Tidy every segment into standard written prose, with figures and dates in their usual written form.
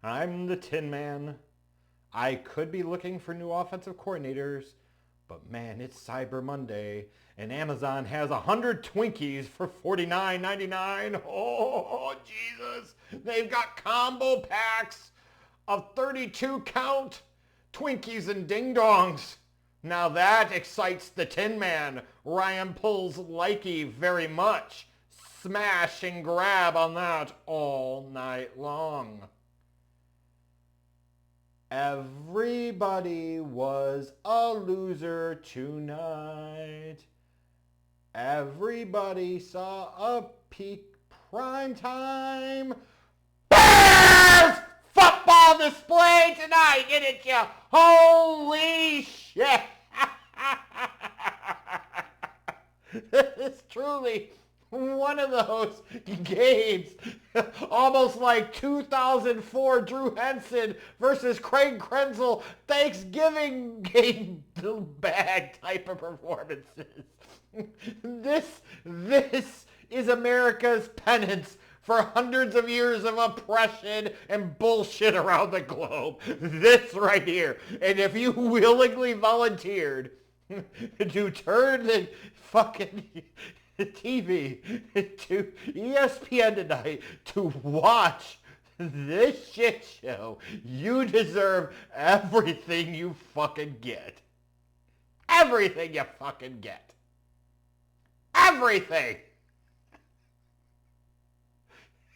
I'm the Tin Man. I could be looking for new offensive coordinators, but man, it's Cyber Monday, and Amazon has 100 Twinkies for $49.99. Oh, Jesus. They've got combo packs of 32 count Twinkies and Ding Dongs. Now that excites the Tin Man. Ryan pulls likey very much. Smash and grab on that all night long. Everybody was a loser tonight. Everybody saw a peak prime time. Bears football display tonight, didn't you? Holy shit. This is truly one of those games, almost like 2004 Drew Henson versus Craig Krenzel Thanksgiving game bag type of performances. This is America's penance for hundreds of years of oppression and bullshit around the globe. This right here. And if you willingly volunteered to turn the fucking TV to ESPN tonight to watch this shit show, you deserve everything you fucking get. Everything you fucking get. Everything.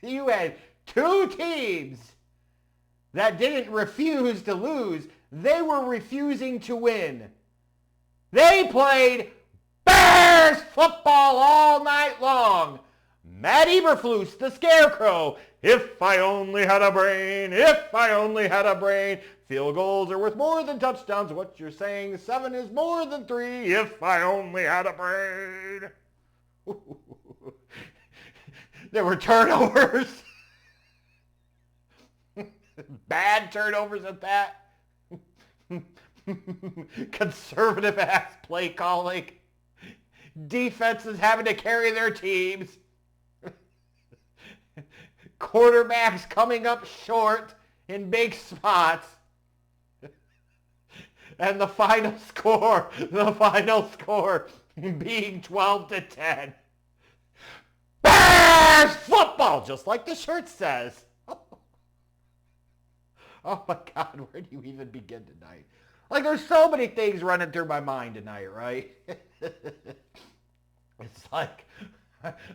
You had two teams that didn't refuse to lose. They were refusing to win. They played Bears football all night long. Matt Eberflus, the Scarecrow. If I only had a brain, if I only had a brain. Field goals are worth more than touchdowns. What you're saying, 7 is more than 3. If I only had a brain. There were turnovers. Bad turnovers at that. Conservative ass play calling. Defenses having to carry their teams. Quarterbacks coming up short in big spots. And the final score being 12-10. Bears football, just like the shirt says. Oh my God, where do you even begin tonight? Like, there's so many things running through my mind tonight, right? It's like,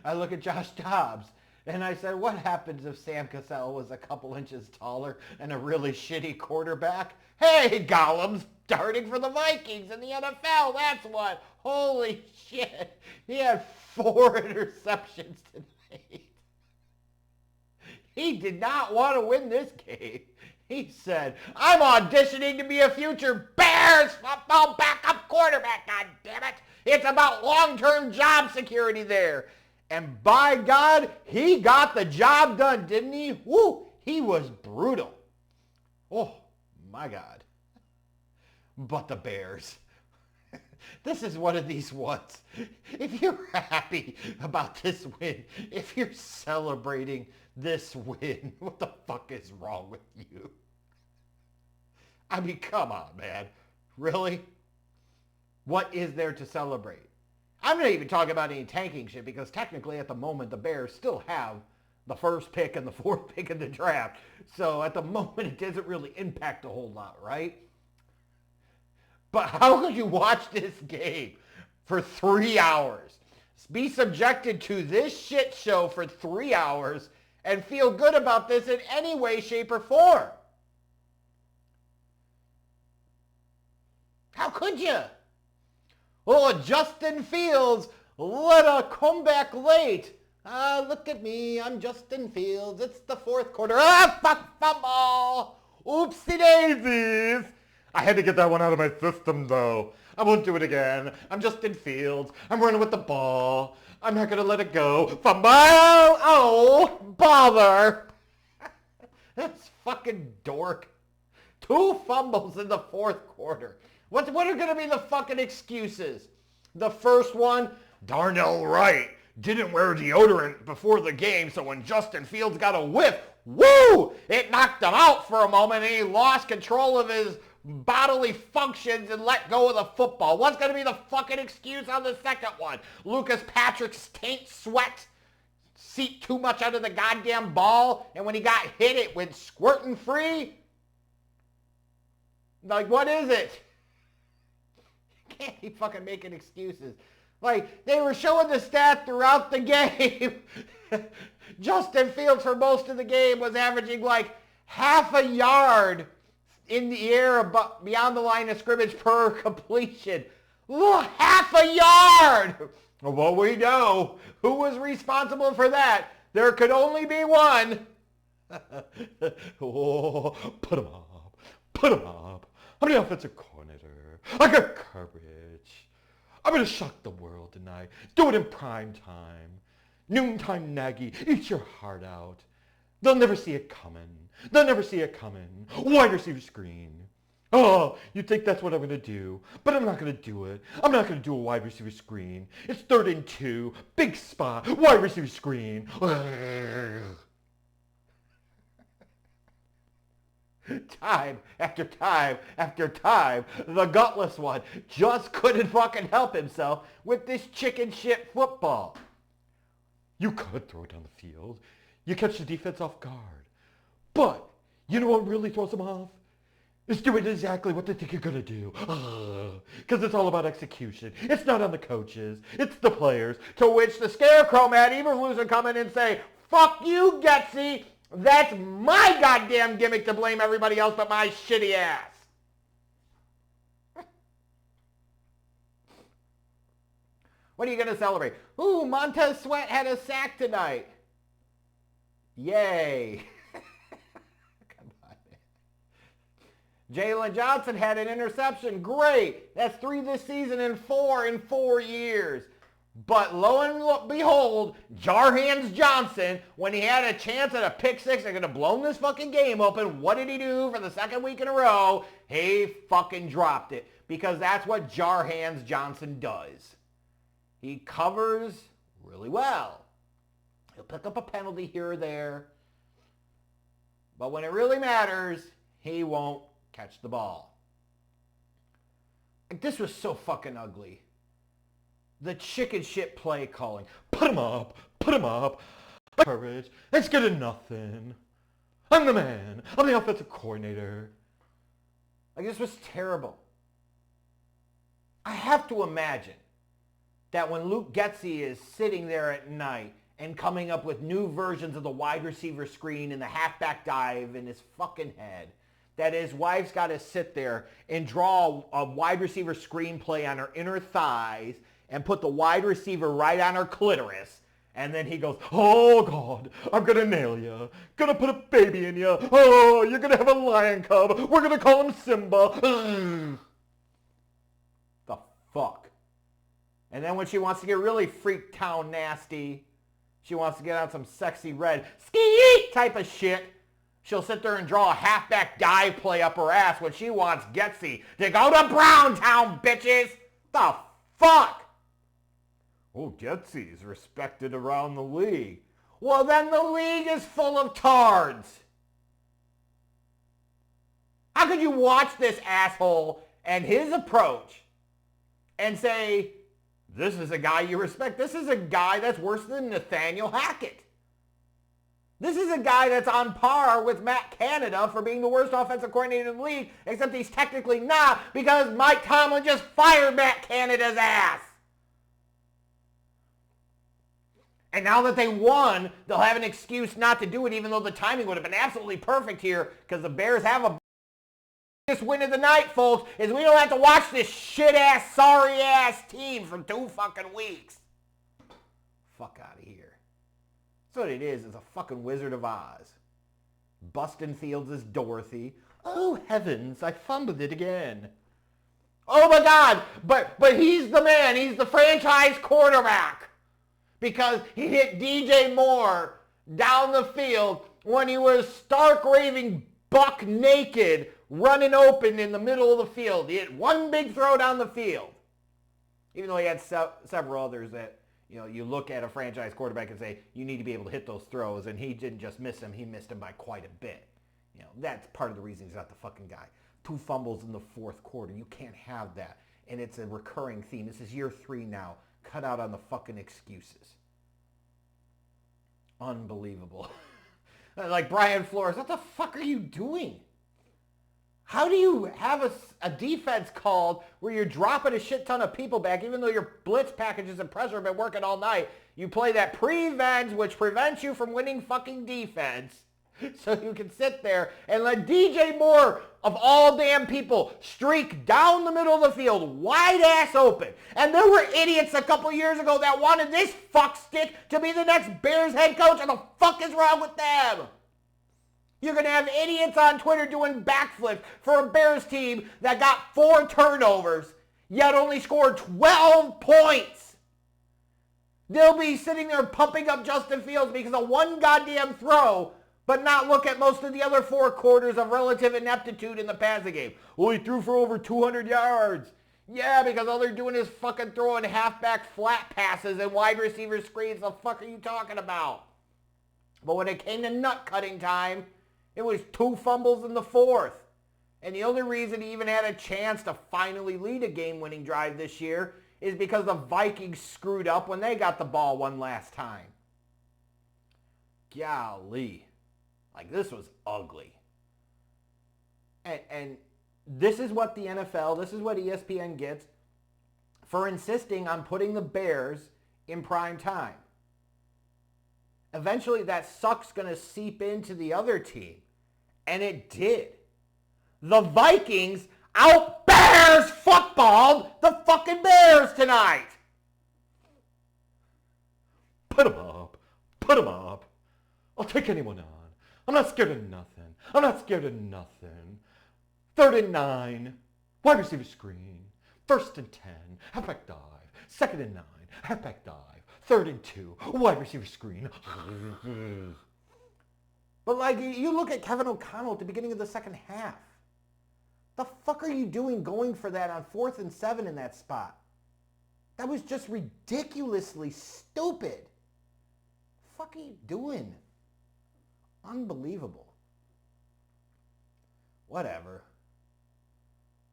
I look at Josh Dobbs, and I said, what happens if Sam Cassell was a couple inches taller and a really shitty quarterback? Hey, Gollum's starting for the Vikings in the NFL, that's what. Holy shit. He had 4 interceptions tonight. He did not want to win this game. He said, I'm auditioning to be a future Bears football backup quarterback, God damn it. It's about long-term job security there. And by God, he got the job done, didn't he? Woo, he was brutal. Oh, my God. But the Bears. This is one of these ones. If you're happy about this win, if you're celebrating this win, what the fuck is wrong with you? I mean, come on, man. Really? What is there to celebrate? I'm not even talking about any tanking shit because technically at the moment the Bears still have the first pick and the 4th pick in the draft. So at the moment it doesn't really impact a whole lot, right? But how could you watch this game for 3 hours, be subjected to this shit show for 3 hours, and feel good about this in any way, shape, or form? How could you? Oh, Justin Fields let a comeback late. Look at me, I'm Justin Fields. It's the 4th quarter. Fuck, fumble. Oopsie daisies. I had to get that one out of my system, though. I won't do it again. I'm Justin Fields. I'm running with the ball. I'm not going to let it go. Fumble! Oh, bother. That's fucking dork. 2 fumbles in the 4th quarter. What are going to be the fucking excuses? The first one, Darnell Wright didn't wear deodorant before the game, so when Justin Fields got a whiff, woo! It knocked him out for a moment and he lost control of his bodily functions and let go of the football. What's going to be the fucking excuse on the second one? Lucas Patrick's taint sweat seeped too much under the goddamn ball, and when he got hit, it went squirting free? Like, what is it? You can't keep fucking making excuses. Like, they were showing the stat throughout the game. Justin Fields, for most of the game, was averaging like half a yard in the air beyond the line of scrimmage per completion. Look, half a yard! Well, we know who was responsible for that. There could only be one. Oh, put him up. Put him up. I'm the offensive coordinator. I got courage. I'm going to shock the world tonight. Do it in prime time. Noontime Nagy, eat your heart out. They'll never see it coming. They'll never see it coming. Wide receiver screen. Oh, you think that's what I'm going to do. But I'm not going to do it. I'm not going to do a wide receiver screen. It's 3rd and 2. Big spot. Wide receiver screen. Time after time after time, the gutless one just couldn't fucking help himself with this chicken shit football. You could throw it down the field. You catch the defense off guard. But you know what really throws them off? Is doing exactly what they think you're going to do. Because it's all about execution. It's not on the coaches. It's the players. To which the scarecrow Matt Eberflus would come in and say, fuck you, Getsy. That's my goddamn gimmick to blame everybody else but my shitty ass. What are you going to celebrate? Ooh, Montez Sweat had a sack tonight. Yay. Come on, man. Jalen Johnson had an interception. Great. That's 3 this season and 4 in 4 years. But lo and behold, Jarhands Johnson, when he had a chance at a pick six, they're going to blow this fucking game open. What did he do for the 2nd week in a row? He fucking dropped it. Because that's what Jarhands Johnson does. He covers really well. He'll pick up a penalty here or there. But when it really matters, he won't catch the ball. Like, this was so fucking ugly. The chicken shit play calling. Put him up. Put him up. Courage. It's good to nothing. I'm the man. I'm the offensive coordinator. Like, this was terrible. I have to imagine that when Luke Getsy is sitting there at night and coming up with new versions of the wide receiver screen and the halfback dive in his fucking head, that his wife's got to sit there and draw a wide receiver screenplay on her inner thighs and put the wide receiver right on her clitoris. And then he goes, oh, God, I'm going to nail you. Going to put a baby in you. Oh, you're going to have a lion cub. We're going to call him Simba. The fuck? And then when she wants to get really freak town nasty, she wants to get on some sexy red ski type of shit, she'll sit there and draw a halfback dive play up her ass when she wants Getsy to go to Brown Town, bitches. The fuck? Oh, Getsy's respected around the league. Well, then the league is full of tards. How could you watch this asshole and his approach and say, this is a guy you respect? This is a guy that's worse than Nathaniel Hackett. This is a guy that's on par with Matt Canada for being the worst offensive coordinator in the league, except he's technically not because Mike Tomlin just fired Matt Canada's ass. And now that they won, they'll have an excuse not to do it, even though the timing would have been absolutely perfect here because the Bears have a biggest win of the night, folks, is we don't have to watch this shit-ass, sorry-ass team for 2 fucking weeks. Fuck out of here. That's what it is a fucking Wizard of Oz. Bustin' Fields is Dorothy. Oh, heavens, I fumbled it again. Oh, my God, but he's the man. He's the franchise quarterback. Because he hit DJ Moore down the field when he was stark raving buck naked running open in the middle of the field. He hit one big throw down the field. Even though he had several others that You look at a franchise quarterback and say, you need to be able to hit those throws, and he didn't just miss them, he missed them by quite a bit. That's part of the reason he's not the fucking guy. 2 fumbles in the fourth quarter. You can't have that. And it's a recurring theme. This is year 3 now. Cut out on the fucking excuses. Unbelievable. Like Brian Flores, what the fuck are you doing? How do you have a defense called where you're dropping a shit ton of people back, even though your blitz packages and pressure have been working all night? You play that prevent, which prevents you from winning fucking defense, so you can sit there and let DJ Moore, of all damn people, streak down the middle of the field, wide ass open. And there were idiots a couple years ago that wanted this fuckstick to be the next Bears head coach, and the fuck is wrong with them? You're going to have idiots on Twitter doing backflips for a Bears team that got 4 turnovers, yet only scored 12 points. They'll be sitting there pumping up Justin Fields because of one goddamn throw, but not look at most of the other 4 quarters of relative ineptitude in the passing game. Well, he threw for over 200 yards. Yeah, because all they're doing is fucking throwing halfback flat passes and wide receiver screens. The fuck are you talking about? But when it came to nut cutting time, it was 2 fumbles in the fourth. And the only reason he even had a chance to finally lead a game-winning drive this year is because the Vikings screwed up when they got the ball one last time. Golly. Like, this was ugly. And this is what the NFL, this is what ESPN gets for insisting on putting the Bears in prime time. Eventually, that suck's going to seep into the other team. And it did. The Vikings out-Bears footballed the fucking Bears tonight. Put them up. Put them up. I'll take anyone on. I'm not scared of nothing. I'm not scared of nothing. 3rd and 9. Wide receiver screen. 1st and 10. Halfback dive. 2nd and 9. Halfback dive. 3rd and 2. Wide receiver screen. But like, you look at Kevin O'Connell at the beginning of the second half. The fuck are you doing going for that on 4th and 7 in that spot? That was just ridiculously stupid. The fuck are you doing? Unbelievable. Whatever.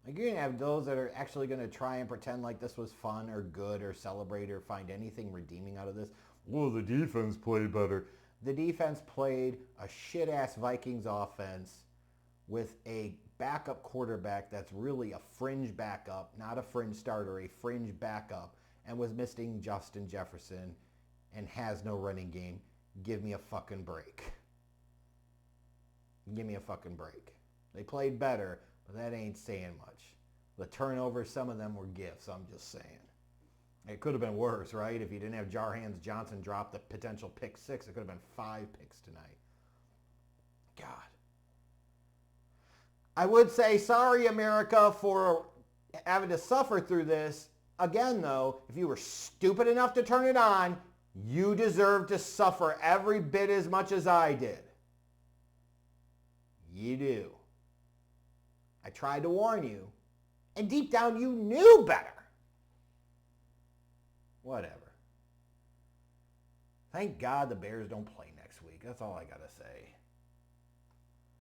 Like, you're going to have those that are actually going to try and pretend like this was fun or good or celebrate or find anything redeeming out of this. Well, the defense played better. The defense played a shit-ass Vikings offense with a backup quarterback that's really a fringe backup, not a fringe starter, a fringe backup, and was missing Justin Jefferson and has no running game. Give me a fucking break. Give me a fucking break. They played better, but that ain't saying much. The turnovers, some of them were gifts, I'm just saying. It could have been worse, right? If you didn't have Jarhands Johnson drop the potential pick 6, it could have been 5 picks tonight. God. I would say sorry, America, for having to suffer through this. Again, though, if you were stupid enough to turn it on, you deserve to suffer every bit as much as I did. You do. I tried to warn you, and deep down you knew better. Whatever. Thank God the Bears don't play next week. That's all I got to say.